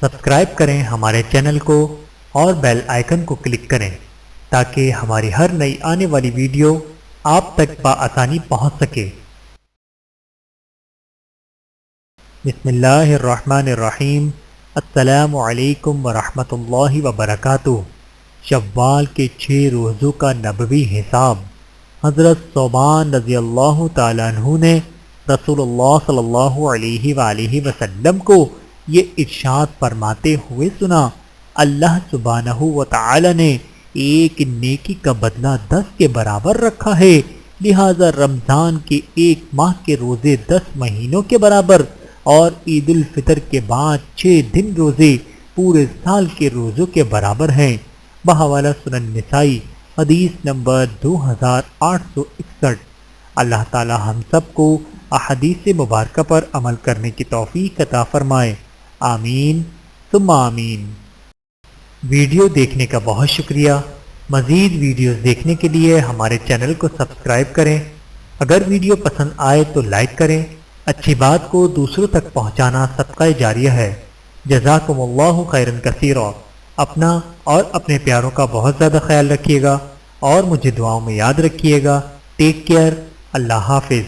Subscribe کریں ہمارے channel کو اور بیل آئیکن کو کلک کریں تاکہ ہماری ہر نئی آنے والی ویڈیو آپ تک بآسانی پہنچ سکے۔ بسم اللہ الرحمن الرحیم۔ السلام علیکم ورحمۃ اللہ وبرکاتہ۔ شوال کے 6 روزوں کا نبوی حساب۔ حضرت ثوبان رضی اللہ تعالیٰ عنہ نے رسول اللہ صلی اللہ علیہ وآلہ وسلم کو یہ ارشاد فرماتے ہوئے سنا، اللہ سبحانہ وتعالی نے ایک نیکی کا بدلہ 10 کے برابر رکھا ہے، لہذا رمضان کے 1 ماہ کے روزے 10 مہینوں کے برابر اور عید الفطر کے بعد 6 دن روزے پورے سال کے روزوں کے برابر ہیں۔ بحوالہ سنن نسائی حدیث نمبر 2861۔ اللہ تعالی ہم سب کو احادیث مبارکہ پر عمل کرنے کی توفیق عطا فرمائے، آمین ثم آمین۔ ویڈیو دیکھنے کا بہت شکریہ۔ مزید ویڈیوز دیکھنے کے لیے ہمارے چینل کو سبسکرائب کریں۔ اگر ویڈیو پسند آئے تو لائک کریں۔ اچھی بات کو دوسروں تک پہنچانا صدقہ جاریہ ہے۔ جزاکم اللہ خیرا کثیرا۔ اپنا اور اپنے پیاروں کا بہت زیادہ خیال رکھیے گا اور مجھے دعاؤں میں یاد رکھیے گا۔ Take care. اللہ حافظ۔